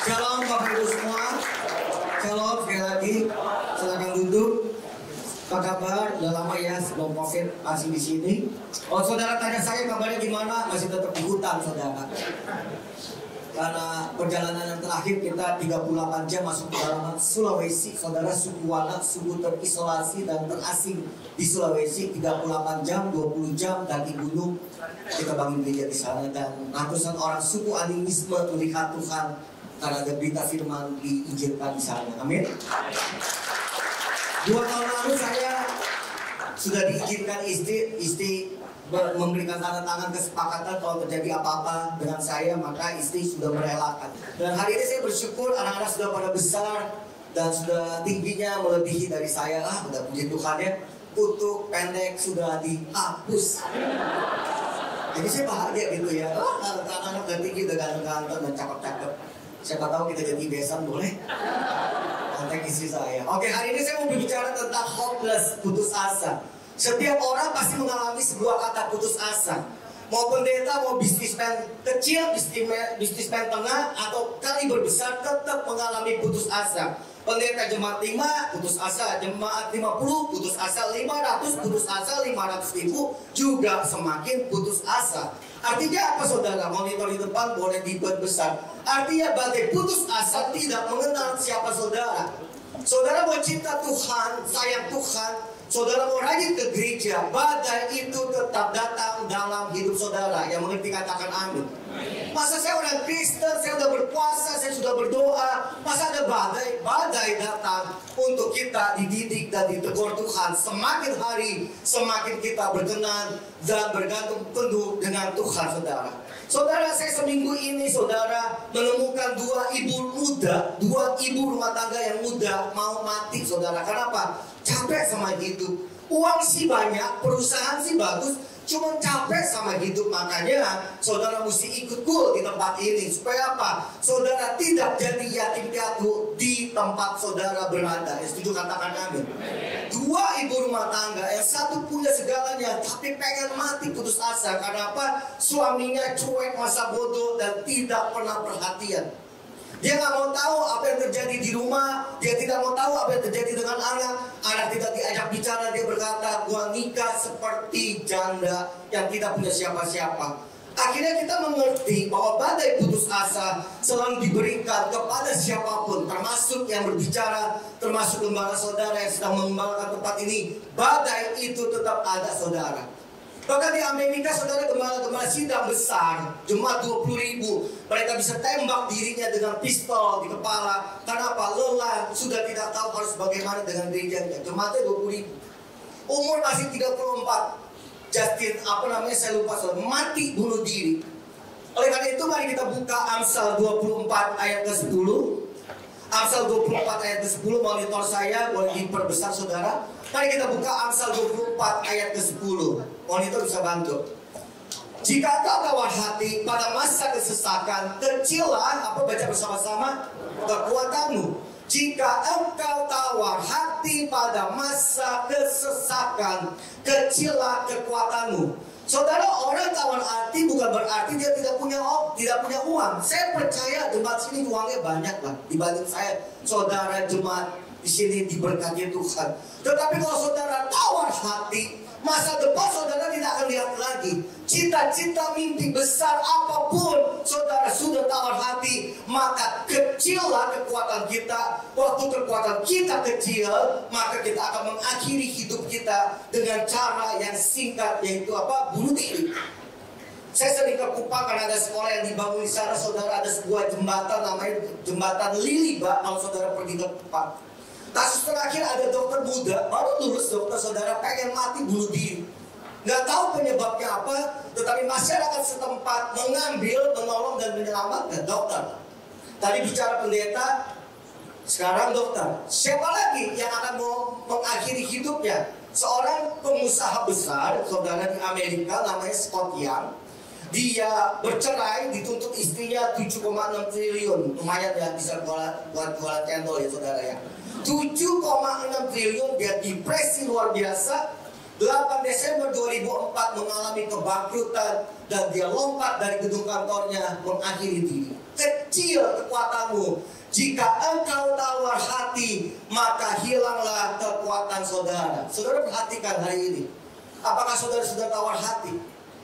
Shalom Bapak Ibu semua. Shalom sekali lagi. Silakan duduk. Apa kabar? Udah lama ya sebelum COVID masih di sini. Oh saudara tanya saya kabarnya gimana? Masih tetap di hutan saudara. Karena perjalanan yang terakhir kita 38 jam masuk ke dalam Sulawesi. Saudara, suku Wanak, suku terisolasi dan terasing di Sulawesi. 38 jam, 20 jam kaki gunung. Kita bangun gereja di sana dan ratusan orang suku animisme melihat Tuhan karena ada berita firman diinjilkan di sana. Amin. 2 tahun lalu saya sudah diizinkan istri memberikan tanda tangan kesepakatan kalau terjadi apa-apa dengan saya, maka istri sudah merelakan. Dan hari ini saya bersyukur anak-anak sudah pada besar dan sudah tingginya melebihi dari saya. Udah puji Tuhan ya, untuk pendek sudah dihapus. Jadi saya bahagia gitu ya. Anak-anak udah tinggi, udah ganteng-ganteng dan cakep-cakep. Siapa tahu kita jadi besan, boleh? Kontak istri saya. Oke, hari ini saya mau berbicara tentang hopeless, putus asa. Setiap orang pasti mengalami sebuah kata putus asa. Mau pendeta, mau bisnismen kecil, bisnismen tengah, atau kaliber besar tetap mengalami putus asa. Pendeta jemaat 5 putus asa, jemaat 50 putus asa, 500 putus asa, 500.000 juga semakin putus asa. Artinya apa saudara? Monitor di depan boleh dibuat besar. Artinya badai putus asa tidak mengenal siapa saudara. Saudara mau cinta Tuhan, sayang Tuhan, saudara mau rajin ke gereja, badai itu tetap datang dalam hidup saudara. Yang mengerti katakan amin. Masa saya orang Kristen, saya sudah berpuasa, saya sudah berdoa, masa ada badai? Badai datang untuk kita dididik dan ditegur Tuhan. Semakin hari, semakin kita berkenan dan bergantung penuh dengan Tuhan saudara. Saudara, saya seminggu ini saudara menemukan 2 ibu muda, 2 ibu rumah tangga yang muda mau mati saudara. Kenapa? Capek sama hidup. Uang sih banyak, perusahaan sih bagus, cuma capek sama hidup. Makanya saudara mesti ikut cool di tempat ini. Supaya apa? Saudara tidak jadi yatim piatu di tempat saudara berada. Setuju katakan amin. 2 ibu rumah tangga, yang satu punya segalanya tapi pengen mati putus asa. Karena apa? Suaminya cuek, masa bodoh dan tidak pernah perhatian. Dia nggak mau tahu apa yang terjadi di rumah. Dia tidak mau tahu apa yang terjadi dengan anak. Anak tidak diajak bicara. Dia berkata, gua nikah seperti janda yang tidak punya siapa-siapa. Akhirnya kita mengerti bahwa badai putus asa selalu diberikan kepada siapapun, termasuk yang berbicara, termasuk gembala saudara yang sedang mengembalakan tempat ini. Badai itu tetap ada saudara. Bahkan di Amerika saudara, gembala-gembala sidang besar, jemaat 20.000, mereka bisa tembak dirinya dengan pistol di kepala. Karena apa? Lelah, sudah tidak tahu harus bagaimana dengan gerejanya. Jemaatnya 20.000. Umur masih 34. Justin, saya lupa saudara, mati bunuh diri. Oleh karena itu mari kita buka Amsal 24 ayat ke-10. Amsal 24 ayat ke-10, monitor saya boleh diperbesar saudara. Mari kita buka Amsal 24 ayat ke-10. Monitor bisa bantu. Jika kau tawar hati pada masa kesesakan, kecillah, baca bersama-sama, kekuatanmu. Jika engkau tawar hati pada masa kesesakan, kecillah kekuatanmu. Saudara, orang tawar hati bukan berarti dia tidak punya uang. Saya percaya jemaat sini uangnya banyak lah dibanding saya. Saudara jemaat di sini diberkati Tuhan. Tetapi kalau saudara tawar hati, masa depan saudara tidak akan lihat lagi. Cita-cita mimpi besar apapun saudara sudah tawar hati, maka kecillah kekuatan kita. Waktu kekuatan kita kecil, maka kita akan mengakhiri hidup kita dengan cara yang singkat, yaitu bunuh diri. Saya sering ke Kupang karena ada sekolah yang dibangun di sana saudara. Ada sebuah jembatan namanya jembatan Liliba. Kalau saudara pergi ke Kupang, kasus terakhir ada dokter muda baru lulus dokter saudara, pengen mati bunuh diri. Nggak tahu penyebabnya apa, tetapi masyarakat setempat mengambil, menolong dan menyelamatkan dokter. Tadi bicara pendeta, sekarang dokter. Siapa lagi yang akan mau mengakhiri hidupnya? Seorang pengusaha besar saudara di Amerika namanya Scott Young. Dia bercerai, dituntut istrinya 7,6 triliun. Lumayan ya, bisa buat jualan cendol ya saudara ya. 7,6 triliun, dia depresi luar biasa. 8 Desember 2004 mengalami kebangkrutan dan dia lompat dari gedung kantornya mengakhiri diri. Kecil kekuatanmu. Jika engkau tawar hati, maka hilanglah kekuatan saudara. Saudara perhatikan hari ini. Apakah saudara sudah tawar hati?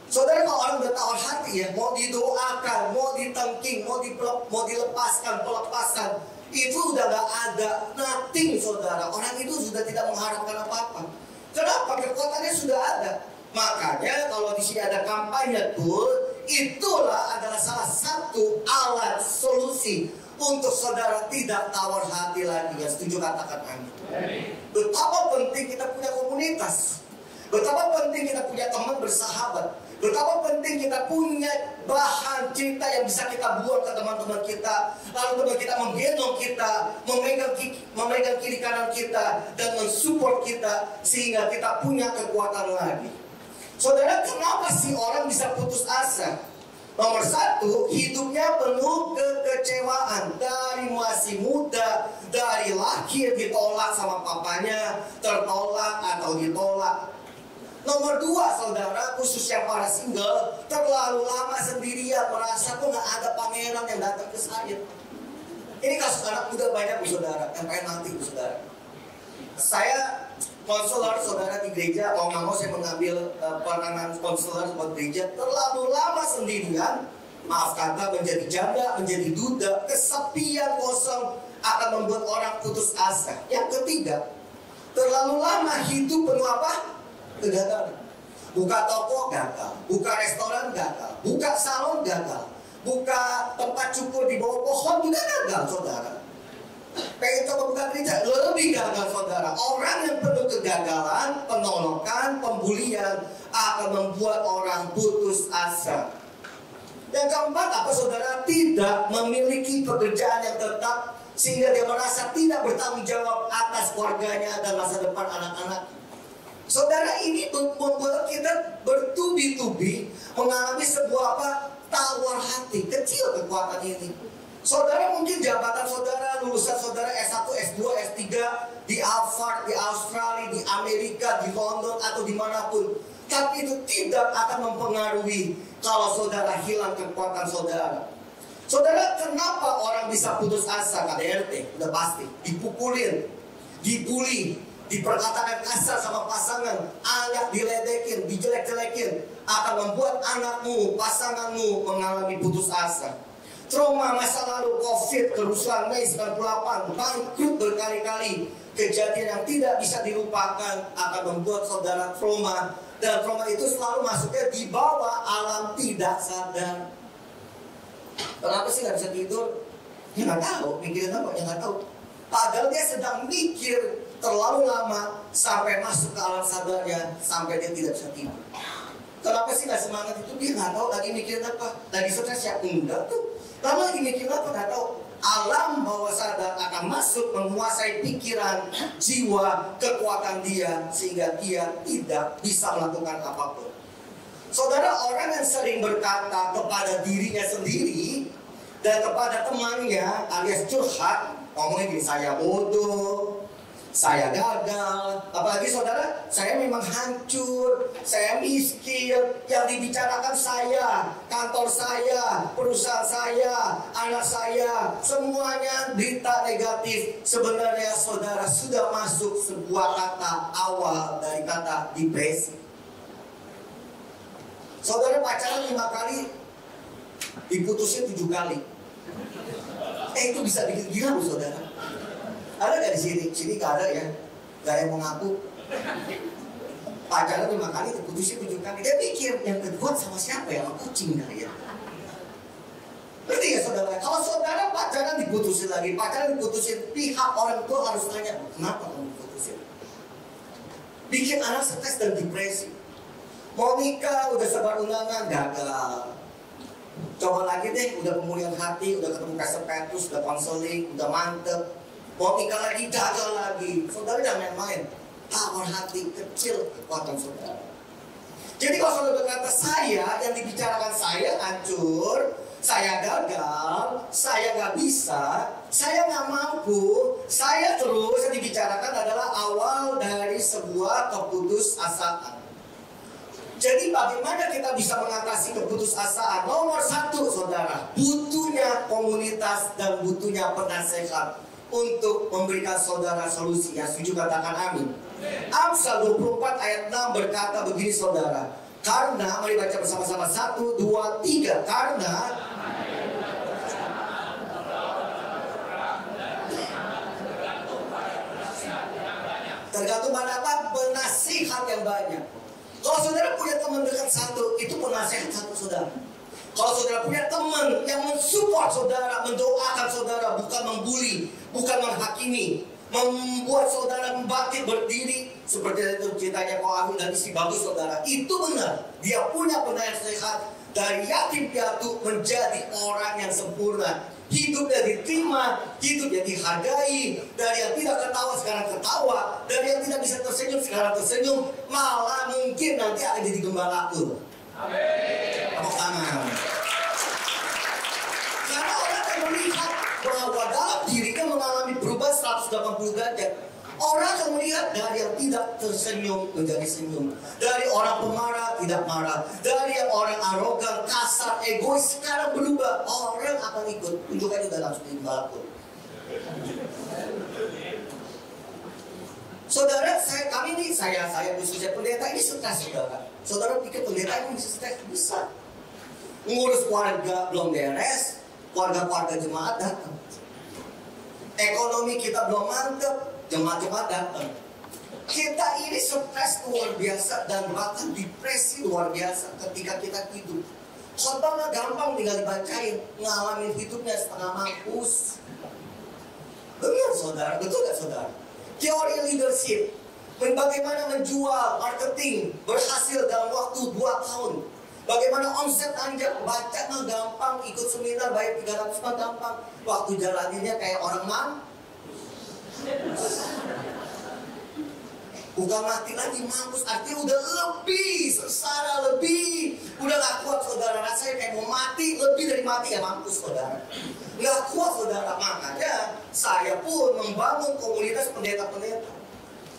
Saudara, kalau orang udah tawar hati ya, mau didoakan, mau ditengking, mau dilepaskan, pelepasan, itu udah gak ada, nothing saudara. Orang itu sudah tidak mengharapkan apa-apa. Kenapa? Kekuatannya sudah ada. Makanya kalau di sini ada kampanye tool, itulah adalah salah satu alat solusi untuk saudara tidak tawar hati lagi. Ya, setuju, katakan amin. Betapa penting kita punya komunitas. Betapa penting kita punya teman bersahabat. Betapa penting kita punya bahan cerita yang bisa kita buat ke teman-teman kita. Lalu teman kita menggendong kita, memegang kiri kanan kita, dan mensupport kita sehingga kita punya kekuatan lagi. Saudara, kenapa sih orang bisa putus asa? Nomor satu, hidupnya penuh kekecewaan. Dari masih muda, dari lahir ditolak sama papanya, tertolak atau ditolak. Nomor dua, saudara, khusus yang para single, terlalu lama sendirian, merasa kok gak ada pangeran yang datang ke saya. Ini kasus anak muda banyak, saudara, yang pengen mati, saudara. Saya konselor, saudara, di gereja. Mau gak mau saya mengambil peranan konselor buat gereja. Terlalu lama sendirian, maaf kata, menjadi janda, menjadi duda, kesepian, kosong, akan membuat orang putus asa. Yang ketiga, terlalu lama hidup penuh apa? Kegagalan. Buka toko gagal, buka restoran gagal, buka salon gagal, buka tempat cukur di bawah pohon juga gagal, saudara. Pengen coba buka gereja, lebih gagal, saudara. Orang yang penuh kegagalan, penolakan, pembulian akan membuat orang putus asa. Yang keempat, apa saudara? Tidak memiliki pekerjaan yang tetap sehingga dia merasa tidak bertanggung jawab atas keluarganya dan masa depan anak-anak. Saudara, ini membuat kita bertubi-tubi mengalami sebuah apa? Tawar hati. Kecil kekuatan ini. Saudara, mungkin jabatan saudara, lulusan saudara S1, S2, S3 di Harvard, di Australia, di Amerika, di London, atau dimanapun. Tapi itu tidak akan mempengaruhi kalau saudara hilang kekuatan saudara. Saudara, kenapa orang bisa putus asa? KDRT, udah pasti. Dipukulin, dibully, diperkatakan kasar sama pasangan, anak diledekin, dijelek-jelekin, akan membuat anakmu, pasanganmu mengalami putus asa. Trauma masa lalu, COVID, kerusuhan Mei 98, bangkrut berkali-kali, kejadian yang tidak bisa dilupakan akan membuat saudara trauma. Dan trauma itu selalu masuknya di bawah alam tidak sadar. Kenapa sih gak bisa tidur? Ya gak tahu, mikirin apa? Ya gak tahu. Padahal dia sedang mikir terlalu lama sampai masuk ke alam sadarnya, sampai dia tidak bisa tidur. Kenapa sih gak semangat itu? Dia gak tahu lagi mikirin apa. Lagi stres ya? Enggak tuh. Lalu lagi mikirin apa? Gak tahu. Alam bawah sadar akan masuk menguasai pikiran, jiwa, kekuatan dia, sehingga dia tidak bisa melakukan apapun. Saudara, orang yang sering berkata kepada dirinya sendiri dan kepada temannya alias curhat, ngomongnya gini, saya bodoh, saya gagal. Apalagi saudara, saya memang hancur, saya miskin. Yang dibicarakan saya, kantor saya, perusahaan saya, anak saya, semuanya berita negatif. Sebenarnya saudara sudah masuk sebuah kata awal dari kata depresi. Saudara pacaran 5 kali, diputusin 7 kali. Itu bisa bikin gila loh saudara. Ada gak di sini? Sini gak ada ya. Gak yang mau ngaku. Pacaran 5 kali, diputusin 7 kali. Dia pikir yang kedua sama siapa ya? Sama kucing kali ya. Berarti ya saudara, kalau saudara pacaran diputusin lagi, pacaran diputusin, pihak orang tua harus tanya, kenapa kamu diputusin? Bikin anak stres dan depresi. Mau nikah, udah sebar undangan, gagal. Coba lagi deh, udah pemulihan hati, udah ketemu kasih petus, udah konseling, udah mantep. Mau nikah lagi, gagal lagi. Saudara jangan main-main. Tawar hati kecil kekuatan saudara. Jadi kalau saudara berkata saya, yang dibicarakan saya hancur, saya gagal, saya nggak bisa, saya nggak mampu, saya terus yang dibicarakan adalah awal dari sebuah keputusasaan. Jadi bagaimana kita bisa mengatasi keputusasaan? Nomor satu, saudara, butuhnya komunitas dan butuhnya penasehat untuk memberikan saudara solusi. Yang setuju katakan amin. Amsal 24 ayat 6 berkata begini, saudara. Karena, mari baca bersama-sama, 1, 2, 3. Karena tergantung pada apa? Penasihat yang banyak. Kalau saudara punya teman dekat satu, itu penasihat satu saudara. Kalau saudara punya teman yang mensupport saudara, mendoakan saudara, bukan membuli, bukan menghakimi, membuat saudara membangkit berdiri, seperti itu ceritanya Kohafi dan istri bagus saudara, itu benar. Dia punya penasehat dari yatim piatu menjadi orang yang sempurna. Hidupnya diterima, hidupnya dihargai. Dari yang tidak ketawa sekarang ketawa, dari yang tidak bisa tersenyum sekarang tersenyum. Malah mungkin nanti akan jadi gembala aku. Amin. Tepuk tangan. Karena orang yang melihat bahwa dalam dirinya mengalami perubahan 180 derajat. Orang akan melihat dari yang tidak tersenyum menjadi senyum, dari orang pemarah tidak marah, dari yang orang arogan, kasar, egois sekarang berubah. Orang akan ikut. Tunjukkan juga langsung di balkon. Saudara, kami ini, saya khususnya pendeta ini stres, saudara. Saudara pikir pendeta ini bisa stres? Bisa. Ngurus keluarga belum beres, keluarga jemaat datang. Ekonomi kita belum mantap, jemaat-jemaat datang. Kita ini stres luar biasa dan bahkan depresi luar biasa ketika kita hidup. Khotbah gampang tinggal dibacain, ngalamin hidupnya setengah mampus. Benar saudara, betul gak saudara? Teori leadership, bagaimana menjual, marketing, berhasil dalam waktu 2 tahun. Bagaimana omset anjak, baca mah gampang, ikut seminar bayar 300 mah gampang. Waktu jalaninnya kayak orang bukan mati lagi, mampus. Artinya udah lebih sengsara, lebih udah gak kuat saudara. Rasanya kayak mau mati, lebih dari mati ya mampus saudara. Gak kuat saudara. Makanya saya pun membangun komunitas pendeta-pendeta.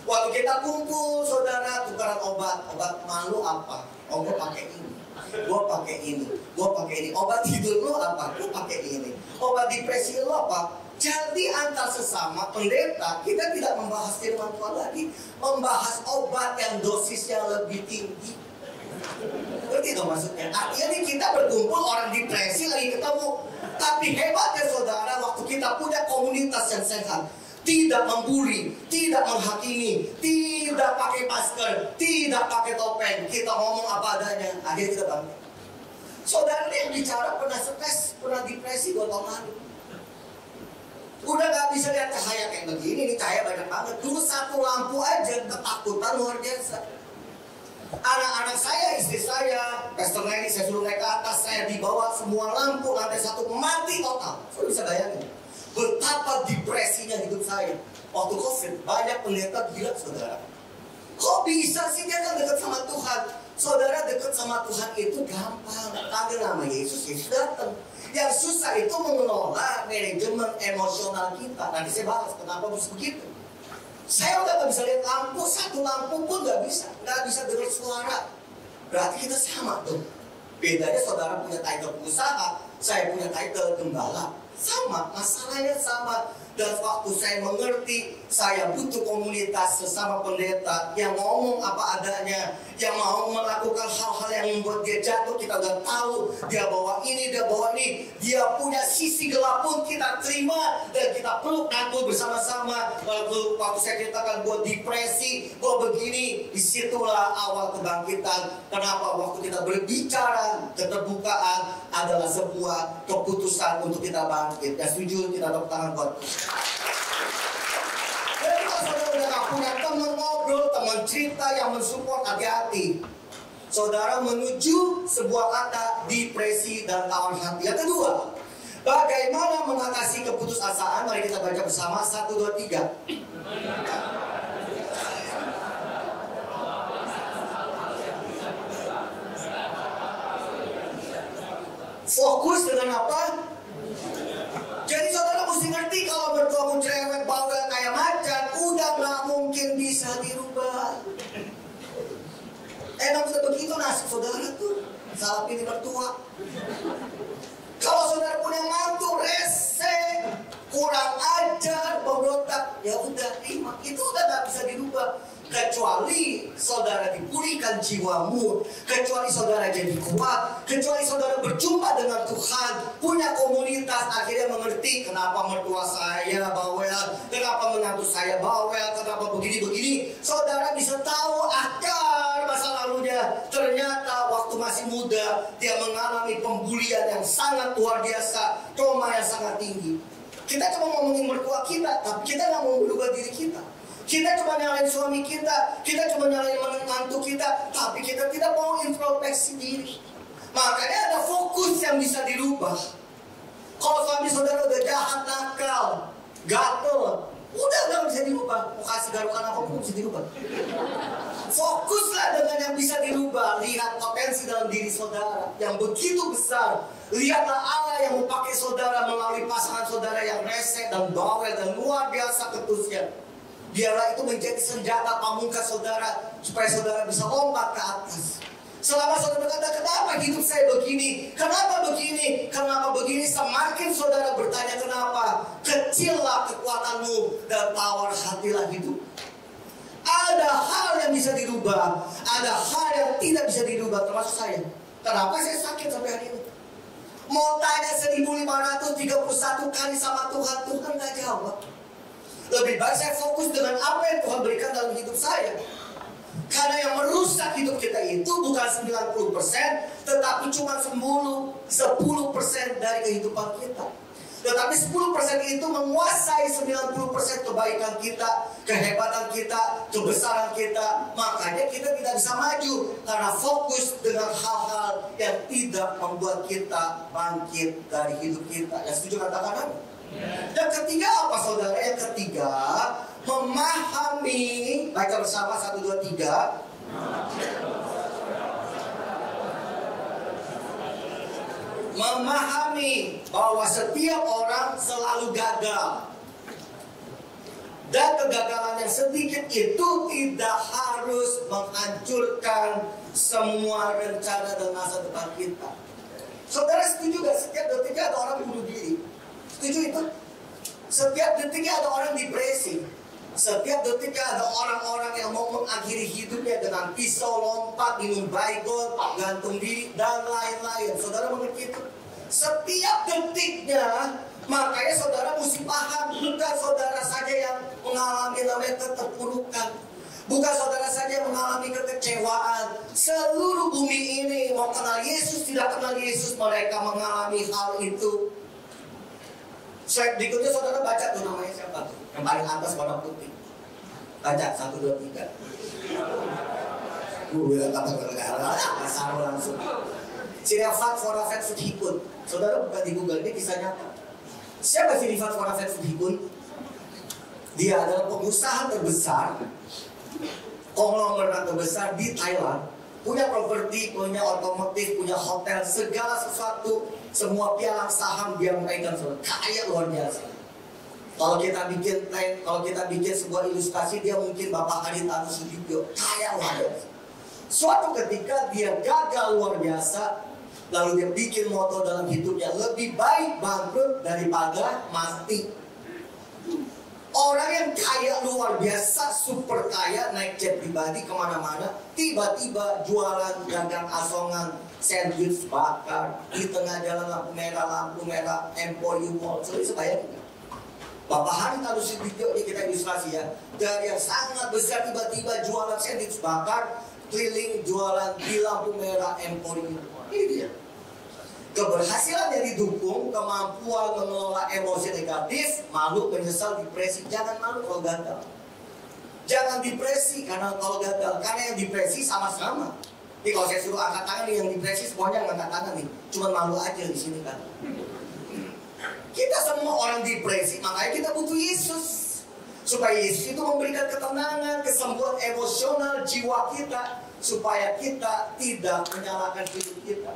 Waktu kita kumpul saudara, tukaran obat. Obat malu apa? Oh gue pakai ini, gue pakai ini, gue pakai ini. Obat tidur lo apa? Gue pakai ini. Obat depresi lo apa? Jadi antar sesama pendeta, kita tidak membahas firman Tuhan lagi, membahas obat yang dosisnya lebih tinggi. Ngerti dong maksudnya? Artinya nih kita berkumpul orang depresi lagi ketemu. Tapi hebatnya saudara, waktu kita punya komunitas yang sehat, tidak membuli, tidak menghakimi, tidak pakai masker, tidak pakai topeng, kita ngomong apa adanya, akhirnya kita bangkit. Saudara ini yang bicara pernah stres, pernah depresi 2 tahun lalu. Udah gak bisa lihat cahaya kayak begini, ini cahaya banyak banget. Dulu 1 lampu aja ketakutan luar biasa. Anak-anak saya, istri saya, Pastor Nelly, saya suruh naik ke atas, saya dibawa semua lampu lantai 1 mati total. Saya bisa bayangin betapa depresinya hidup saya. Waktu COVID, banyak pendeta gila saudara. Kok bisa sih dia kan dekat sama Tuhan? Saudara, dekat sama Tuhan itu gampang. Panggil nama Yesus, Yesus datang. Yang susah itu mengelola manajemen emosional kita. Nanti saya bahas kenapa harus begitu. Saya udah gak bisa lihat lampu, 1 lampu pun gak bisa dengar suara. Berarti kita sama tuh. Bedanya saudara punya title pengusaha, saya punya title gembala. Sama, masalahnya sama. Dan waktu saya mengerti, saya butuh komunitas sesama pendeta yang ngomong apa adanya, yang mau melakukan hal-hal yang membuat dia jatuh. Kita udah tahu dia bawa ini, dia bawa ini, dia punya sisi gelap pun kita terima dan kita peluk rangkul bersama-sama. Waktu saya ceritakan gue depresi, gue begini, disitulah awal kebangkitan. Kenapa? Waktu kita berbicara, keterbukaan adalah sebuah keputusan untuk kita bangkit. Dan setuju, kita tepuk tangan buat. Jadi kalau saudara udah gak punya teman ngobrol, teman cerita yang mensupport, hati-hati. Saudara menuju sebuah kata depresi dan tawar hati. Yang kedua, bagaimana mengatasi keputusasaan? Mari kita baca bersama 1, 2, 3. Fokus dengan apa? Jadi saudara mesti ngerti kalau mertuamu cerewet, bawel kayak macan, udah gak mungkin bisa dirubah. Emang udah begitu nasib saudara tuh. Salah pilih mertua. Kalau saudara punya mantu rese, kurang ajar, pemberontak, ya udah terima. Itu udah gak bisa dirubah. Kecuali saudara dipulihkan jiwamu, kecuali saudara jadi kuat, kecuali saudara berjumpa dengan Tuhan, punya komunitas, akhirnya mengerti kenapa mertua saya bawel, kenapa menantu saya bawel, kenapa begini-begini. Saudara bisa tahu akar masa lalunya. Ternyata waktu masih muda dia mengalami pembulian yang sangat luar biasa, trauma yang sangat tinggi. Kita cuma ngomongin mertua kita, tapi kita nggak mau berubah diri kita. Kita cuma nyalain suami kita cuma nyalain menantu kita, tapi kita tidak mau introspeksi diri. Makanya ada fokus yang bisa dirubah. Kalau suami saudara udah jahat, nakal, gatel, udah gak bisa dirubah. Mau kasih garukan apapun bisa dirubah. Fokuslah dengan yang bisa dirubah. Lihat potensi dalam diri saudara yang begitu besar. Lihatlah Allah yang mau pakai saudara melalui pasangan saudara yang rese dan bawel dan luar biasa ketusnya. Biarlah itu menjadi senjata pamungkas saudara, supaya saudara bisa lompat ke atas. Selama saudara berkata, kenapa hidup saya begini? Kenapa begini? Kenapa begini? Semakin saudara bertanya kenapa, kecillah kekuatanmu dan tawar hatilah hidup. Ada hal yang bisa dirubah, ada hal yang tidak bisa dirubah, termasuk saya. Kenapa saya sakit sampai hari ini? Mau tanya 1531 kali sama Tuhan, Tuhan gak jawab. Lebih baik saya fokus dengan apa yang Tuhan berikan dalam hidup saya. Karena yang merusak hidup kita itu bukan 90%, tetapi cuma 10% dari kehidupan kita. Tetapi 10% itu menguasai 90% kebaikan kita, kehebatan kita, kebesaran kita. Makanya kita tidak bisa maju karena fokus dengan hal-hal yang tidak membuat kita bangkit dari hidup kita. Yang setuju katakan apa? Yang ketiga apa saudara? Yang ketiga, memahami. Baca bersama 1, 2, 3. Memahami bahwa setiap orang selalu gagal. Dan kegagalan yang sedikit itu tidak harus menghancurkan semua rencana dan masa depan kita. Saudara setuju gak? Setiap detiknya ada orang bunuh diri. Setuju itu? Setiap detiknya ada orang depresi. Setiap detiknya ada orang-orang yang mau mengakhiri hidupnya dengan pisau, lompat, minum baygon, gantung diri, dan lain-lain. Saudara mengerti itu? Setiap detiknya, makanya saudara mesti paham, bukan saudara saja yang mengalami namanya keterpurukan. Bukan saudara saja yang mengalami kekecewaan. Seluruh bumi ini mau kenal Yesus, tidak kenal Yesus, mereka mengalami hal itu. Berikutnya saudara baca tuh namanya siapa tuh? Yang paling atas warna putih. Baca 1, 2, 3. Bilang kata negara, asal langsung. Sirafat Forafat Sudhikun. Saudara bukan di Google, ini kisah nyata. Siapa Sirafat Forafat Sudhikun? Dia adalah pengusaha terbesar, konglomerat terbesar di Thailand. Punya properti, punya otomotif, punya hotel, segala sesuatu. Semua pialang saham dia memegang, kaya luar biasa. Kalau kita bikin plan, kalau kita bikin sebuah ilustrasi, dia mungkin Bapak Haritanu Sudibyo, kaya luar biasa. Suatu ketika dia gagal luar biasa, lalu dia bikin moto dalam hidupnya, lebih baik bangkrut daripada mati. Orang yang kaya luar biasa, super kaya, naik jet pribadi kemana-mana, tiba-tiba jualan dagang asongan, sandwich bakar di tengah jalan, lampu merah, Emporium Mall. Jadi sebayang Bapak Haritanu Sudibyo, ini kita ilustrasi ya, dari yang sangat besar tiba-tiba jualan sandwich bakar, keliling jualan di lampu merah Emporium. Ini dia. Keberhasilan yang didukung, kemampuan mengelola emosi negatif, malu, menyesal, depresi. Jangan malu kalau gagal. Jangan depresi karena kalau gagal. Karena yang depresi sama-sama. Jadi kalau saya suruh angkat tangan nih, yang depresi semuanya angkat tangan nih. Cuma malu aja di sini kan. Kita semua orang depresi, makanya kita butuh Yesus. Supaya Yesus itu memberikan ketenangan, kesembuhan emosional jiwa kita, supaya kita tidak menyalahkan hidup kita.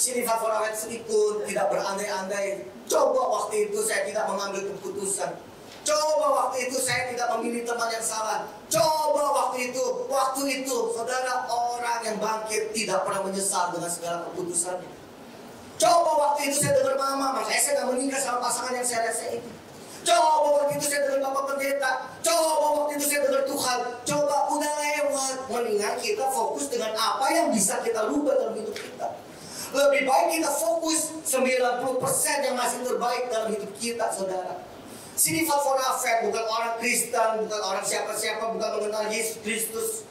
Sini favorit sedikit, tidak berandai-andai. Coba waktu itu saya tidak mengambil keputusan. Coba waktu itu saya tidak memilih teman yang salah. Coba waktu itu, saudara, orang yang bangkit tidak pernah menyesal dengan segala keputusannya. Coba waktu itu saya dengar mama, makanya saya gak menikah sama pasangan yang saya rasa itu. Coba waktu itu saya dengar bapak pendeta. Coba waktu itu saya dengar Tuhan. Coba udah lewat. Mendingan kita fokus dengan apa yang bisa kita rubah dalam hidup kita. Lebih baik kita fokus 90% yang masih terbaik dalam hidup kita, saudara. Sini Fonafet bukan orang Kristen, bukan orang siapa-siapa, bukan mengenal Yesus Kristus.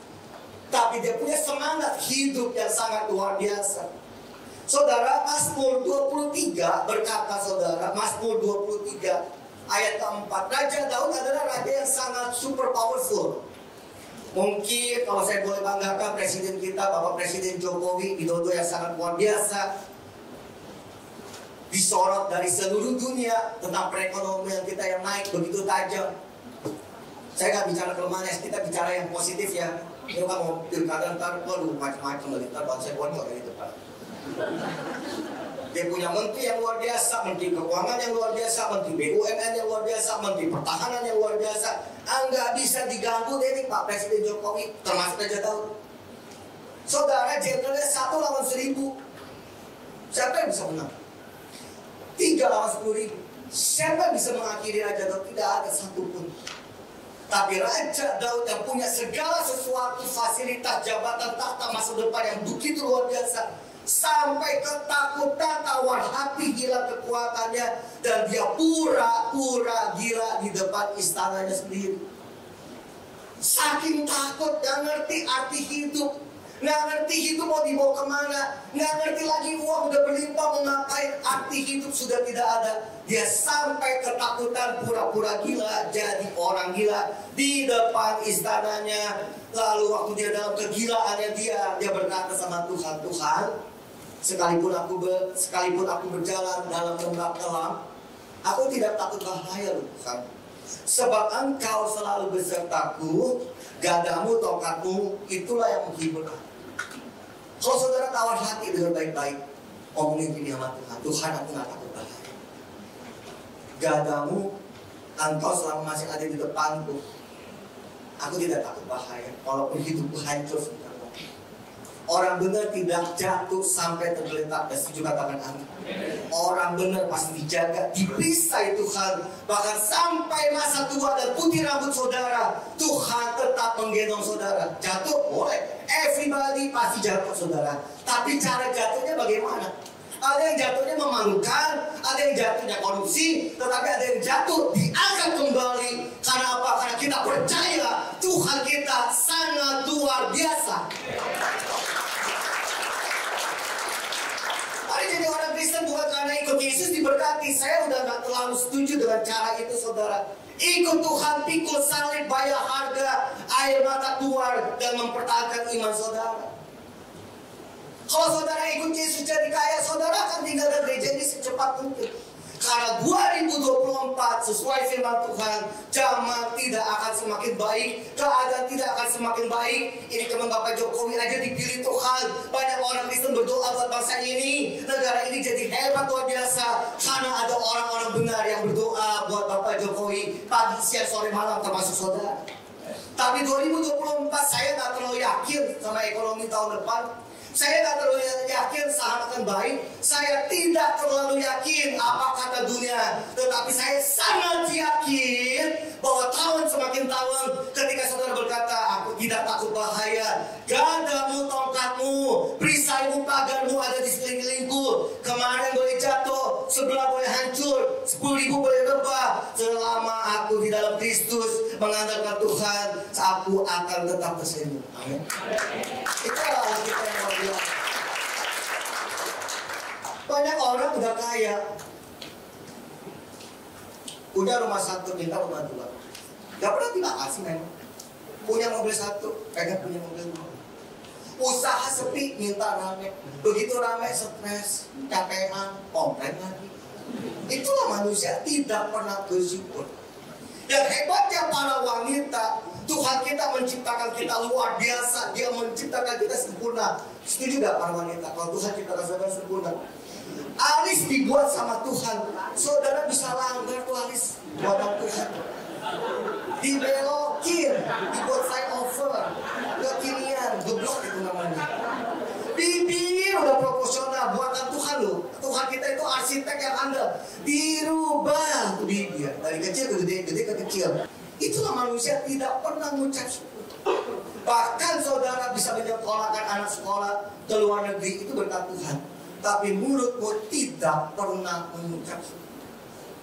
Tapi dia punya semangat hidup yang sangat luar biasa. Saudara, Mazmur 23 berkata, saudara, Mazmur 23 ayat keempat, Raja Daud adalah raja yang sangat super powerful. Mungkin kalau saya boleh banggakan presiden kita, Bapak Presiden Jokowi Widodo yang sangat luar biasa, disorot dari seluruh dunia tentang perekonomian kita yang naik begitu tajam. Saya nggak bicara kelemahannya, kita bicara yang positif ya. Ini kan mau pilkada ntar, waduh macam-macam lagi, ntar bangsa bonyol kayak gitu Pak. Dia punya menteri yang luar biasa, menteri keuangan yang luar biasa, menteri BUMN yang luar biasa, menteri pertahanan yang luar biasa. Nggak bisa diganggu deh nih Pak Presiden Jokowi, termasuk Raja Daud. Saudara, jenderalnya 1 lawan 1000. Siapa yang bisa menang? 3 lawan 10.000. Siapa yang bisa mengakhiri Raja Daud? Tidak ada satupun. Tapi Raja Daud yang punya segala sesuatu, fasilitas, jabatan, tahta masa depan yang begitu luar biasa, sampai ketakutan, tawar hati, hilang kekuatannya, dan dia pura-pura gila di depan istananya sendiri. Saking takut, gak ngerti arti hidup, gak ngerti hidup mau dibawa kemana, gak ngerti lagi uang udah berlimpah mau ngapain, arti hidup sudah tidak ada. Dia sampai ketakutan, pura-pura gila, jadi orang gila di depan istananya. Lalu waktu dia dalam kegilaannya dia berkata sama Tuhan, Tuhan, sekalipun aku berjalan dalam lembah kelam, aku tidak takut bahaya loh Tuhan. Sebab Engkau selalu besertaku, gadamu, tongkatmu, itulah yang menghibur aku. Kalau saudara tawar hati dengan baik-baik, omongin gini sama Tuhan, Tuhan aku gak takut bahaya. Gadamu, Engkau selama masih ada di depanku, aku tidak takut bahaya. Walaupun hidupku hancur sebentar. Orang benar tidak jatuh sampai tergeletak. Dan setuju katakan amin. Orang benar pasti dijaga, dipisah Tuhan. Bahkan sampai masa tua dan putih rambut saudara, Tuhan tetap menggendong saudara. Jatuh boleh, everybody pasti jatuh saudara. Tapi cara jatuhnya bagaimana? Ada yang jatuhnya memalukan, ada yang jatuhnya korupsi, tetapi ada yang jatuh diangkat kembali. Karena apa? Karena kita percaya Tuhan kita sangat luar biasa. Jadi orang Kristen bukan karena ikut Yesus diberkati. Saya udah gak terlalu setuju dengan cara itu saudara. Ikut Tuhan, pikul salib, bayar harga, air mata keluar, dan mempertahankan iman saudara. Kalau saudara ikut Yesus jadi kaya, saudara akan tinggal di gereja ini secepat mungkin. Karena 2024 sesuai firman Tuhan, zaman tidak akan semakin baik, keadaan tidak akan semakin baik. Ini teman Bapak Jokowi aja dipilih Tuhan. Banyak orang Kristen berdoa buat bangsa ini, negara ini jadi hebat luar biasa. Karena ada orang-orang benar yang berdoa buat Bapak Jokowi pagi, siang, sore, malam, termasuk saudara. Tapi 2024 saya tak terlalu yakin sama ekonomi tahun depan. Saya tak terlalu yakin saham akan baik. Saya tidak terlalu yakin apa kata dunia. Tetapi saya sangat yakin bahwa tahun semakin tahun, ketika saudara berkata, aku tidak takut bahaya, gadamu, tongkatmu, perisaimu, pagarmu ada di sekelilingku. Kemarin boleh jatuh, sebelah boleh hancur, 10.000 boleh rebah. Selama aku di dalam Kristus mengandalkan Tuhan, aku akan tetap tersenyum. Amin. Itulah kita yang mau bilang. Banyak orang udah kaya, punya rumah 1, minta rumah 2. Gak pernah terima kasih memang. Punya mobil 1, pengen punya mobil 2. Usaha sepi, minta rame. Begitu rame, stres, capean, komplain lagi. Itulah manusia, tidak pernah bersyukur. Yang hebatnya para wanita, Tuhan kita menciptakan kita luar biasa. Dia menciptakan kita sempurna. Setuju gak para wanita? Kalau Tuhan ciptakan saudara sempurna. Alis dibuat sama Tuhan. Saudara bisa langgar tuh alis buatan Tuhan. Dibelokin, dibuat flyover, kekinian, geblok itu namanya. Bibir udah proporsional, buatan Tuhan loh. Tuhan kita itu arsitek yang andal. Dirubah tuh bibir dari kecil ke gede, gede ke kecil. Itulah manusia tidak pernah mengucap syukur. Bahkan saudara bisa menyekolahkan anak sekolah ke luar negeri itu berkat Tuhan. Tapi mulutmu tidak pernah mengucap syukur.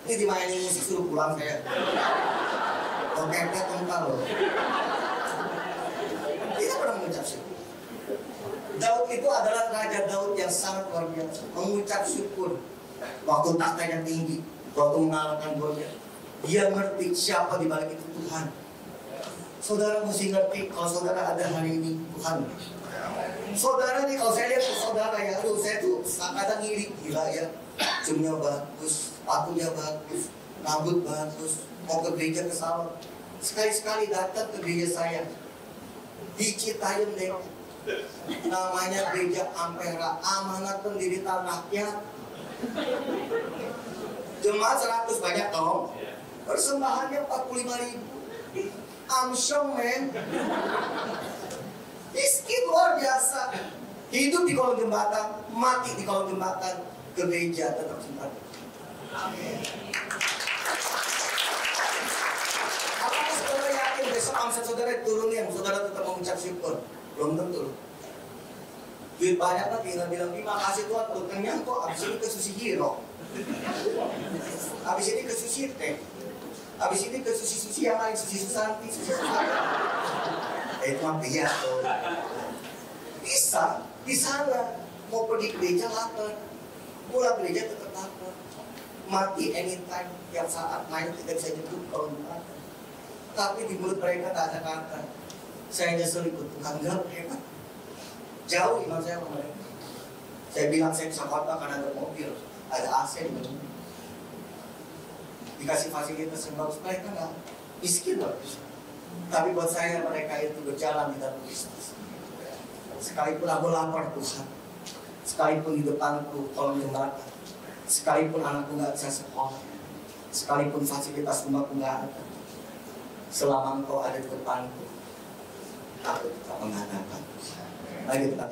Ini dimainin musik suruh pulang saya. Toketnya kental loh. Tidak pernah mengucap syukur. Daud itu adalah Raja Daud yang sangat luar biasa. Mengucap syukur. Waktu tahtanya tinggi, waktu mengalahkan Goliat, dia ngerti siapa di balik itu Tuhan. Saudara mesti ngerti kalau saudara ada hari ini Tuhan. Saudara nih kalau saya lihat saudara ya, aduh saya tuh kadang ngiri, gila ya. Jumnya bagus, sepatunya bagus, rambut bagus, mau ke gereja ke salon. Sekali-sekali datang ke gereja saya di Citayam deh. Namanya Gereja Ampera, Amanat Pendirian Rakyat. Jemaat 100 banyak dong. Persembahannya 45.000. Amsyong men. Miskin luar biasa. Hidup di kolong jembatan, mati di kolong jembatan. Ke gereja tetap simpan. Amin. Apakah saudara yakin besok omset saudara turunin, saudara tetap mengucap syukur? Belum tentu. Duit banyak lah tinggal bilang terima kasih Tuhan, perut kenyang kok. Abis ini ke Sushi Hero, abis ini ke Sushi Teh, abis ini ke sushi yang lain, Sushi Susanti, Sushi Susanti. Itu mah pihak tuh. Bisa di sana mau pergi gereja lapar, pulang gereja tetap lapar, mati anytime, tiap saat main tidak bisa jemput kalau bukan. Tapi di mulut mereka tak ada kata. Saya nyesel ikut Tuhan, gak hebat. Jauh iman saya sama mereka. Saya bilang saya bisa khotbah karena ada mobil, ada AC di mobil. Dikasih fasilitas yang bagus, mereka nggak miskin loh. Tapi buat saya mereka itu berjalan di dalam bisnis. Sekalipun aku lapar Tuhan, sekalipun di depanku kolong jembatan, sekalipun anakku nggak bisa sekolah, sekalipun fasilitas rumahku nggak ada, selama Engkau ada di depanku, aku tetap mengandalkan. Mari kita